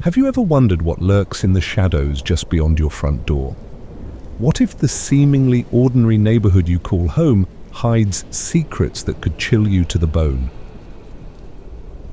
Have you ever wondered what lurks in the shadows just beyond your front door? What if the seemingly ordinary neighborhood you call home hides secrets that could chill you to the bone?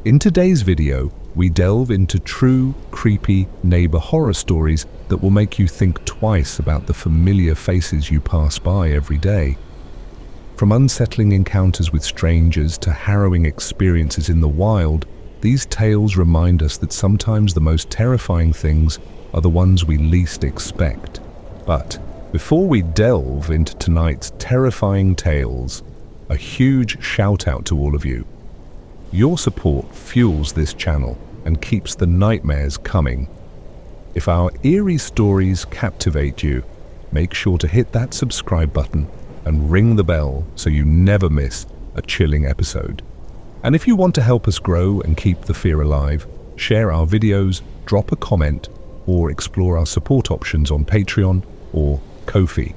In today's video, we delve into true, creepy neighbor horror stories that will make you think twice about the familiar faces you pass by every day. From unsettling encounters with strangers to harrowing experiences in the wild, these tales remind us that sometimes the most terrifying things are the ones we least expect. But before we delve into tonight's terrifying tales, a huge shout out to all of you. Your support fuels this channel and keeps the nightmares coming. If our eerie stories captivate you, make sure to hit that subscribe button and ring the bell so you never miss a chilling episode. And if you want to help us grow and keep the fear alive, share our videos, drop a comment, or explore our support options on Patreon or Ko-fi.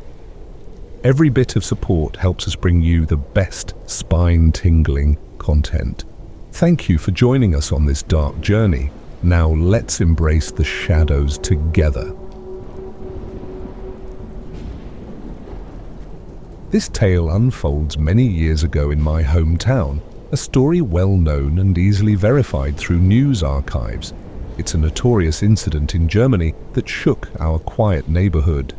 Every bit of support helps us bring you the best spine-tingling content. Thank you for joining us on this dark journey. Now let's embrace the shadows together. This tale unfolds many years ago in my hometown, a story well known and easily verified through news archives. It's a notorious incident in Germany that shook our quiet neighborhood.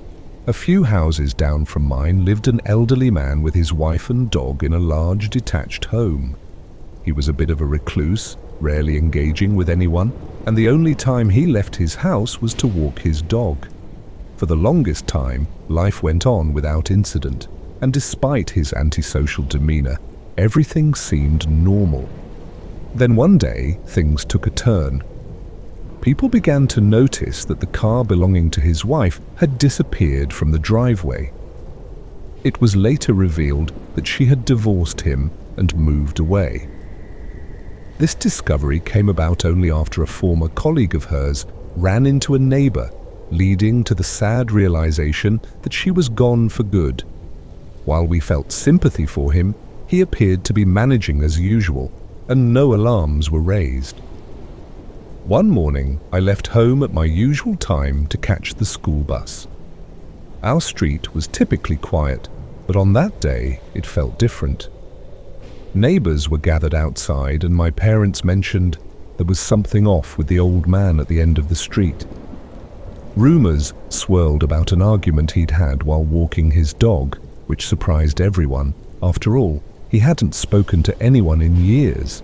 A few houses down from mine lived an elderly man with his wife and dog in a large detached home. He was a bit of a recluse, rarely engaging with anyone, and the only time he left his house was to walk his dog. For the longest time, life went on without incident, and despite his antisocial demeanor, everything seemed normal. Then one day, things took a turn. People began to notice that the car belonging to his wife had disappeared from the driveway. It was later revealed that she had divorced him and moved away. This discovery came about only after a former colleague of hers ran into a neighbor, leading to the sad realization that she was gone for good. While we felt sympathy for him, he appeared to be managing as usual, and no alarms were raised. One morning, I left home at my usual time to catch the school bus. Our street was typically quiet, but on that day, it felt different. Neighbors were gathered outside, and my parents mentioned there was something off with the old man at the end of the street. Rumors swirled about an argument he'd had while walking his dog, which surprised everyone. After all, he hadn't spoken to anyone in years.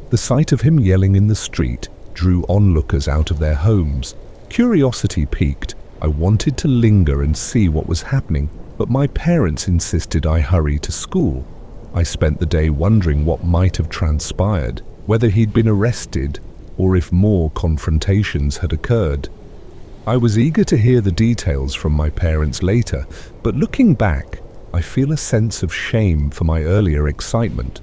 The sight of him yelling in the street drew onlookers out of their homes. Curiosity piqued. I wanted to linger and see what was happening, but my parents insisted I hurry to school. I spent the day wondering what might have transpired, whether he'd been arrested or if more confrontations had occurred. I was eager to hear the details from my parents later, but looking back, I feel a sense of shame for my earlier excitement.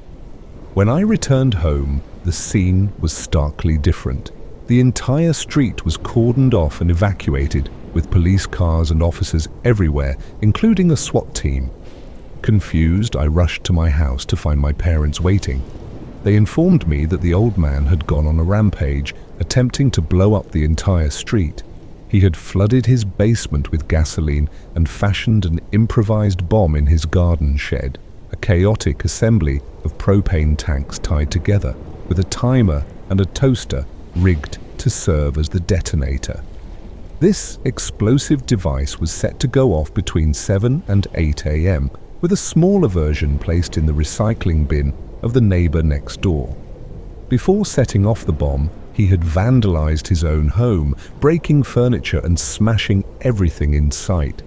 When I returned home, the scene was starkly different. The entire street was cordoned off and evacuated, with police cars and officers everywhere, including a SWAT team. Confused, I rushed to my house to find my parents waiting. They informed me that the old man had gone on a rampage, attempting to blow up the entire street. He had flooded his basement with gasoline and fashioned an improvised bomb in his garden shed, a chaotic assembly of propane tanks tied together, with a timer and a toaster rigged to serve as the detonator. This explosive device was set to go off between 7 and 8 a.m., with a smaller version placed in the recycling bin of the neighbor next door. Before setting off the bomb, he had vandalized his own home, breaking furniture and smashing everything in sight.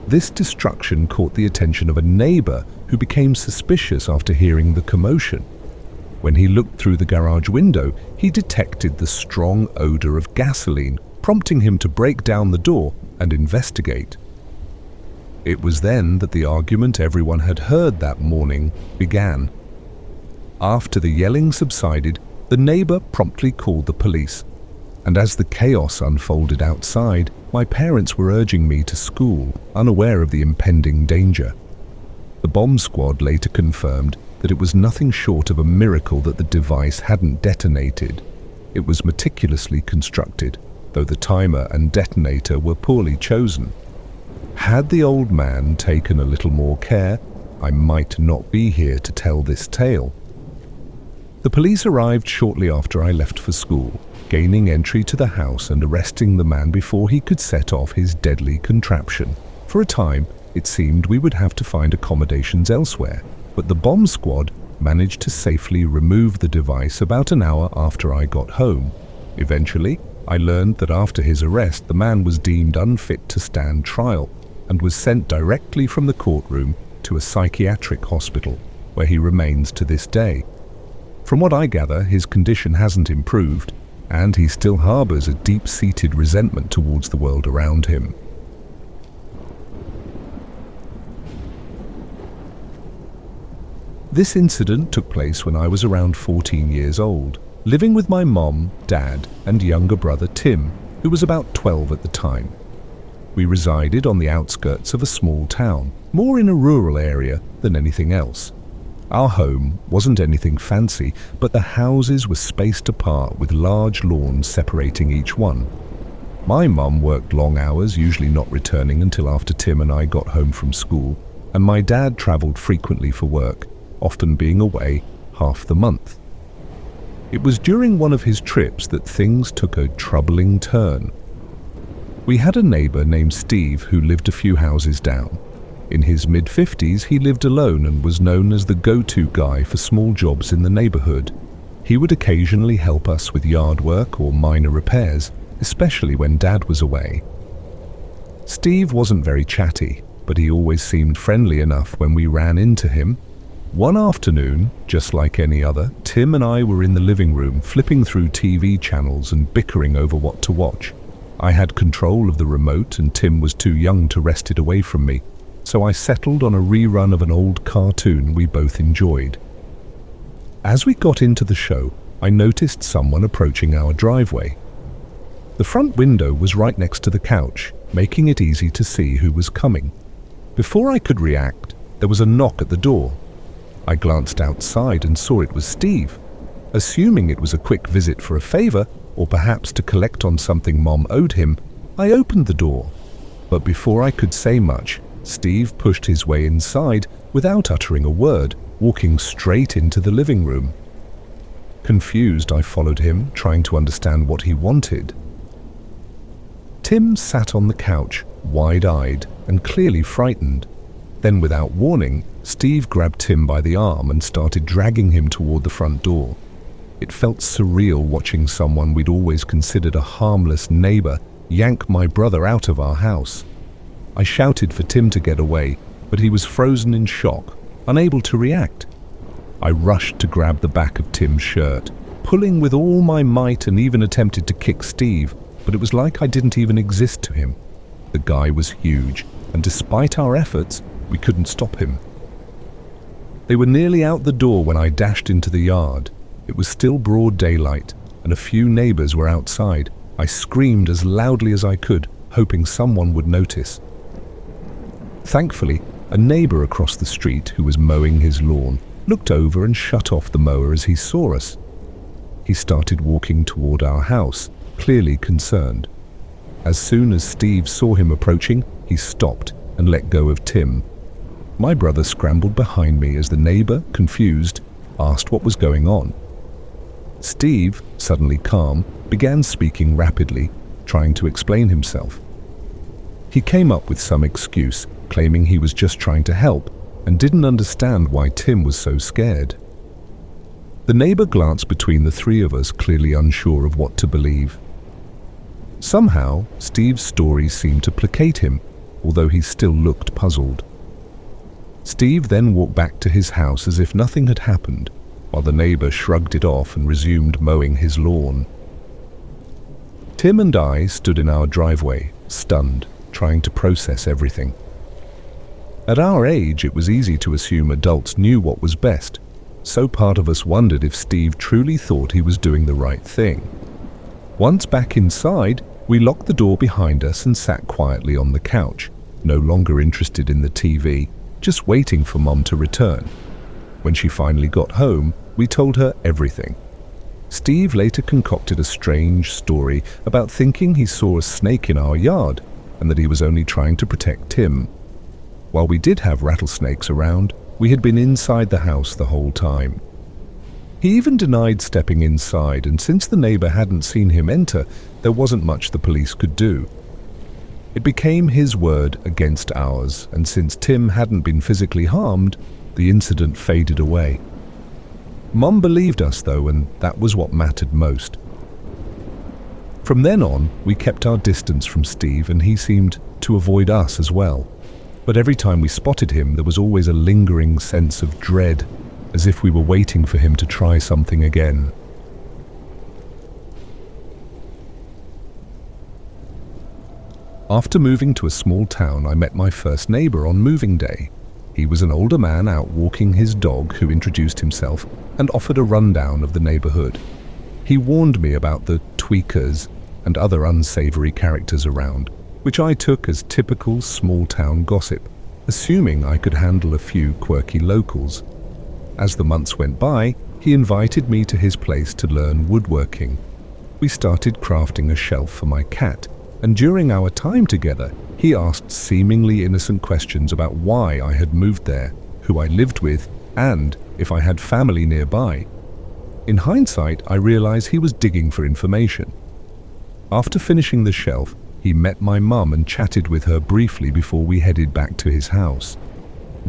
This destruction caught the attention of a neighbor who became suspicious after hearing the commotion. When he looked through the garage window, he detected the strong odor of gasoline, prompting him to break down the door and investigate. It was then that the argument everyone had heard that morning began. After the yelling subsided, the neighbor promptly called the police, and as the chaos unfolded outside, my parents were urging me to school, unaware of the impending danger. The bomb squad later confirmed that it was nothing short of a miracle that the device hadn't detonated. It was meticulously constructed, though the timer and detonator were poorly chosen. Had the old man taken a little more care, I might not be here to tell this tale. The police arrived shortly after I left for school, gaining entry to the house and arresting the man before he could set off his deadly contraption. For a time, it seemed we would have to find accommodations elsewhere, but the bomb squad managed to safely remove the device about an hour after I got home. Eventually, I learned that after his arrest, the man was deemed unfit to stand trial and was sent directly from the courtroom to a psychiatric hospital, where he remains to this day. From what I gather, his condition hasn't improved, and he still harbors a deep-seated resentment towards the world around him. This incident took place when I was around 14 years old, living with my mom, dad, and younger brother Tim, who was about 12 at the time. We resided on the outskirts of a small town, more in a rural area than anything else. Our home wasn't anything fancy, but the houses were spaced apart with large lawns separating each one. My mum worked long hours, usually not returning until after Tim and I got home from school, and my dad travelled frequently for work, often being away half the month. It was during one of his trips that things took a troubling turn. We had a neighbour named Steve who lived a few houses down. In his mid-50s, he lived alone and was known as the go-to guy for small jobs in the neighbourhood. He would occasionally help us with yard work or minor repairs, especially when Dad was away. Steve wasn't very chatty, but he always seemed friendly enough when we ran into him. One afternoon, just like any other, Tim and I were in the living room flipping through TV channels and bickering over what to watch. I had control of the remote and Tim was too young to wrest it away from me, so I settled on a rerun of an old cartoon we both enjoyed. As we got into the show, I noticed someone approaching our driveway. The front window was right next to the couch, making it easy to see who was coming. Before I could react, there was a knock at the door. I glanced outside and saw it was Steve. Assuming it was a quick visit for a favor, or perhaps to collect on something Mom owed him, I opened the door. But before I could say much, Steve pushed his way inside without uttering a word, walking straight into the living room. Confused, I followed him, trying to understand what he wanted. Tim sat on the couch, wide-eyed and clearly frightened. Then, without warning, Steve grabbed Tim by the arm and started dragging him toward the front door. It felt surreal watching someone we'd always considered a harmless neighbor yank my brother out of our house. I shouted for Tim to get away, but he was frozen in shock, unable to react. I rushed to grab the back of Tim's shirt, pulling with all my might, and even attempted to kick Steve, but it was like I didn't even exist to him. The guy was huge, and despite our efforts, we couldn't stop him. They were nearly out the door when I dashed into the yard. It was still broad daylight, and a few neighbors were outside. I screamed as loudly as I could, hoping someone would notice. Thankfully, a neighbor across the street who was mowing his lawn looked over and shut off the mower as he saw us. He started walking toward our house, clearly concerned. As soon as Steve saw him approaching, he stopped and let go of Tim. My brother scrambled behind me as the neighbor, confused, asked what was going on. Steve, suddenly calm, began speaking rapidly, trying to explain himself. He came up with some excuse, claiming he was just trying to help and didn't understand why Tim was so scared. The neighbor glanced between the three of us, clearly unsure of what to believe. Somehow, Steve's story seemed to placate him, although he still looked puzzled. Steve then walked back to his house as if nothing had happened, while the neighbor shrugged it off and resumed mowing his lawn. Tim and I stood in our driveway, stunned, trying to process everything. At our age, it was easy to assume adults knew what was best, so part of us wondered if Steve truly thought he was doing the right thing. Once back inside, we locked the door behind us and sat quietly on the couch, no longer interested in the TV, just waiting for Mom to return. When she finally got home, we told her everything. Steve later concocted a strange story about thinking he saw a snake in our yard and that he was only trying to protect Tim. While we did have rattlesnakes around, we had been inside the house the whole time. He even denied stepping inside, and since the neighbor hadn't seen him enter, there wasn't much the police could do. It became his word against ours, and since Tim hadn't been physically harmed, the incident faded away. Mom believed us though, and that was what mattered most. From then on, we kept our distance from Steve, and he seemed to avoid us as well. But every time we spotted him, there was always a lingering sense of dread, as if we were waiting for him to try something again. After moving to a small town, I met my first neighbor on moving day. He was an older man out walking his dog who introduced himself and offered a rundown of the neighborhood. He warned me about the tweakers and other unsavory characters around, which I took as typical small-town gossip, assuming I could handle a few quirky locals. As the months went by, he invited me to his place to learn woodworking. We started crafting a shelf for my cat, and during our time together, he asked seemingly innocent questions about why I had moved there, who I lived with, and if I had family nearby. In hindsight, I realized he was digging for information. After finishing the shelf, he met my mum and chatted with her briefly before we headed back to his house.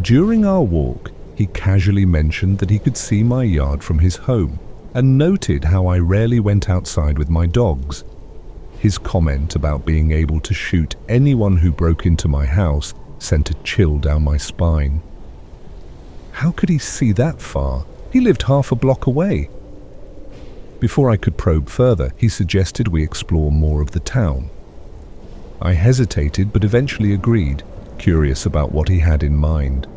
During our walk, he casually mentioned that he could see my yard from his home and noted how I rarely went outside with my dogs. His comment about being able to shoot anyone who broke into my house sent a chill down my spine. How could he see that far? He lived half a block away. Before I could probe further, he suggested we explore more of the town. I hesitated but eventually agreed, curious about what he had in mind.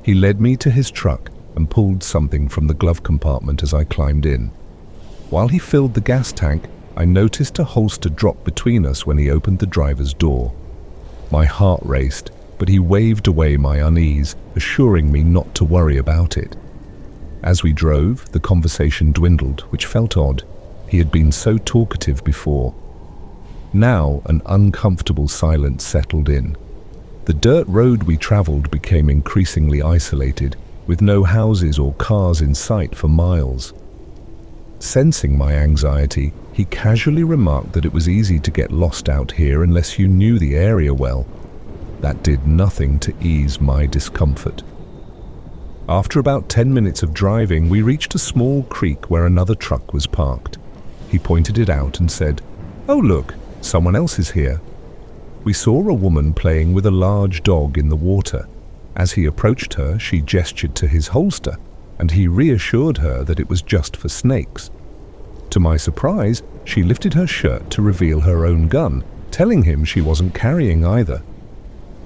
He led me to his truck and pulled something from the glove compartment as I climbed in. While he filled the gas tank, I noticed a holster drop between us when he opened the driver's door. My heart raced, but he waved away my unease, assuring me not to worry about it. As we drove, the conversation dwindled, which felt odd. He had been so talkative before. Now, an uncomfortable silence settled in. The dirt road we traveled became increasingly isolated, with no houses or cars in sight for miles. Sensing my anxiety, he casually remarked that it was easy to get lost out here unless you knew the area well. That did nothing to ease my discomfort. After about 10 minutes of driving, we reached a small creek where another truck was parked. He pointed it out and said, "Oh look, someone else is here." We saw a woman playing with a large dog in the water. As he approached her, she gestured to his holster, and he reassured her that it was just for snakes. To my surprise, she lifted her shirt to reveal her own gun, telling him she wasn't carrying either.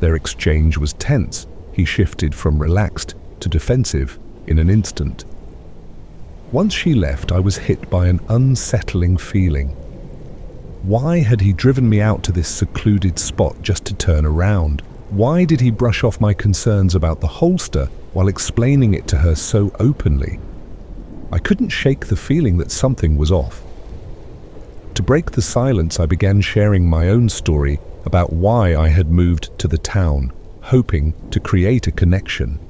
Their exchange was tense. He shifted from relaxed to defensive in an instant. Once she left, I was hit by an unsettling feeling. Why had he driven me out to this secluded spot just to turn around? Why did he brush off my concerns about the holster while explaining it to her so openly? I couldn't shake the feeling that something was off. To break the silence, I began sharing my own story about why I had moved to the town, hoping to create a connection.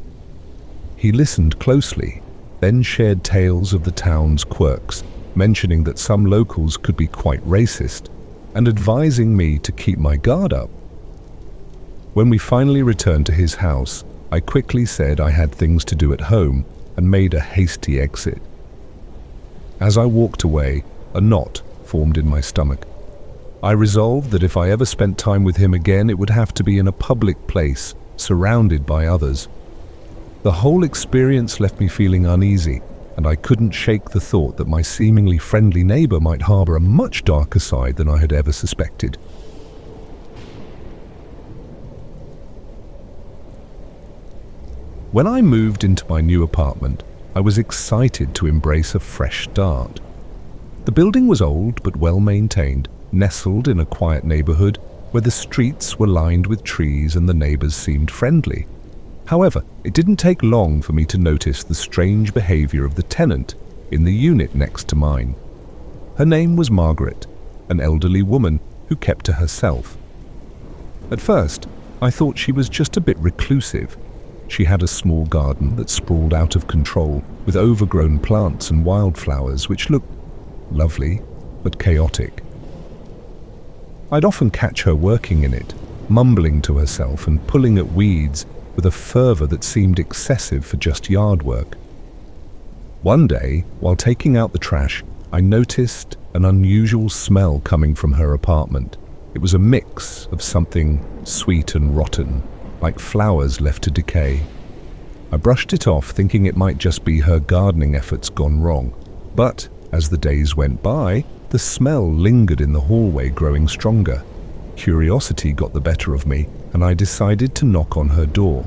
He listened closely, then shared tales of the town's quirks, mentioning that some locals could be quite racist, and advising me to keep my guard up. When we finally returned to his house, I quickly said I had things to do at home and made a hasty exit. As I walked away, a knot formed in my stomach. I resolved that if I ever spent time with him again, it would have to be in a public place, surrounded by others. The whole experience left me feeling uneasy, and I couldn't shake the thought that my seemingly friendly neighbor might harbor a much darker side than I had ever suspected. When I moved into my new apartment, I was excited to embrace a fresh start. The building was old but well maintained, nestled in a quiet neighborhood where the streets were lined with trees and the neighbors seemed friendly. However, it didn't take long for me to notice the strange behavior of the tenant in the unit next to mine. Her name was Margaret, an elderly woman who kept to herself. At first, I thought she was just a bit reclusive. She had a small garden that sprawled out of control with overgrown plants and wildflowers which looked lovely but chaotic. I'd often catch her working in it, mumbling to herself and pulling at weeds with a fervor that seemed excessive for just yard work. One day, while taking out the trash, I noticed an unusual smell coming from her apartment. It was a mix of something sweet and rotten, like flowers left to decay. I brushed it off, thinking it might just be her gardening efforts gone wrong. But as the days went by, the smell lingered in the hallway, growing stronger. Curiosity got the better of me, and I decided to knock on her door.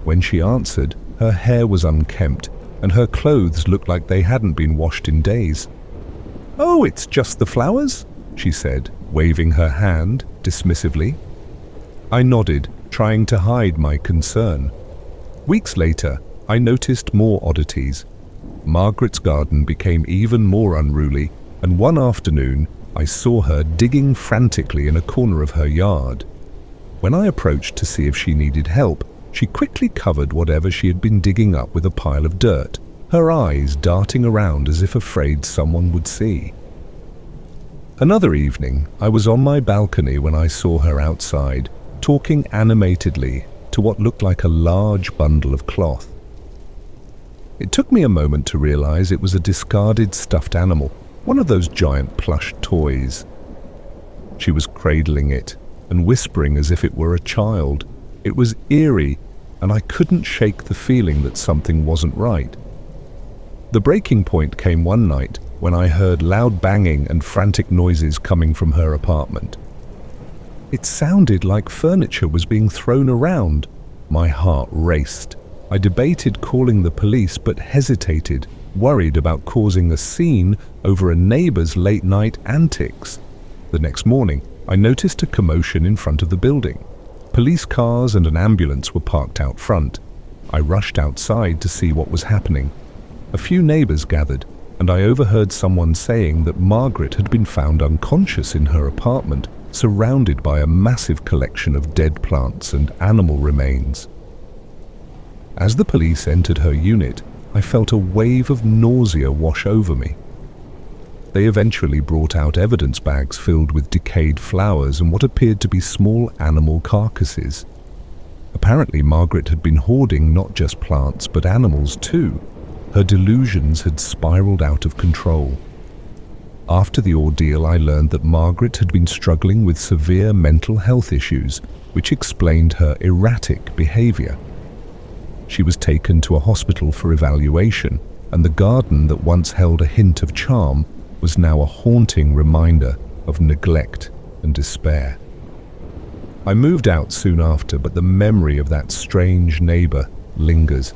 When she answered, her hair was unkempt, and her clothes looked like they hadn't been washed in days. "Oh, it's just the flowers," she said, waving her hand dismissively. I nodded, trying to hide my concern. Weeks later, I noticed more oddities. Margaret's garden became even more unruly, and one afternoon, I saw her digging frantically in a corner of her yard. When I approached to see if she needed help, she quickly covered whatever she had been digging up with a pile of dirt, her eyes darting around as if afraid someone would see. Another evening, I was on my balcony when I saw her outside, talking animatedly to what looked like a large bundle of cloth. It took me a moment to realize it was a discarded stuffed animal, one of those giant plush toys. She was cradling it and whispering as if it were a child. It was eerie, and I couldn't shake the feeling that something wasn't right. The breaking point came one night when I heard loud banging and frantic noises coming from her apartment. It sounded like furniture was being thrown around. My heart raced. I debated calling the police but hesitated, worried about causing a scene over a neighbor's late-night antics. The next morning, I noticed a commotion in front of the building. Police cars and an ambulance were parked out front. I rushed outside to see what was happening. A few neighbors gathered, and I overheard someone saying that Margaret had been found unconscious in her apartment, surrounded by a massive collection of dead plants and animal remains. As the police entered her unit, I felt a wave of nausea wash over me. They eventually brought out evidence bags filled with decayed flowers and what appeared to be small animal carcasses. Apparently, Margaret had been hoarding not just plants but animals too. Her delusions had spiraled out of control. After the ordeal, I learned that Margaret had been struggling with severe mental health issues, which explained her erratic behavior. She was taken to a hospital for evaluation, and the garden that once held a hint of charm was now a haunting reminder of neglect and despair. I moved out soon after, but the memory of that strange neighbor lingers.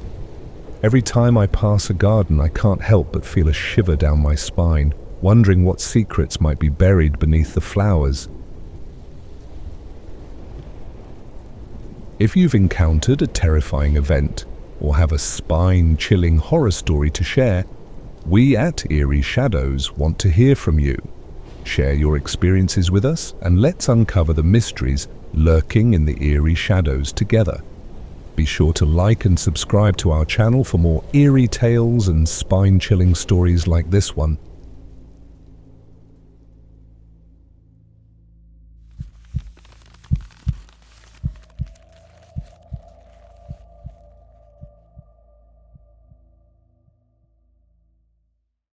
Every time I pass a garden, I can't help but feel a shiver down my spine, wondering what secrets might be buried beneath the flowers. If you've encountered a terrifying event or have a spine-chilling horror story to share, we at Eerie Shadows want to hear from you. Share your experiences with us and let's uncover the mysteries lurking in the eerie shadows together. Be sure to like and subscribe to our channel for more eerie tales and spine-chilling stories like this one.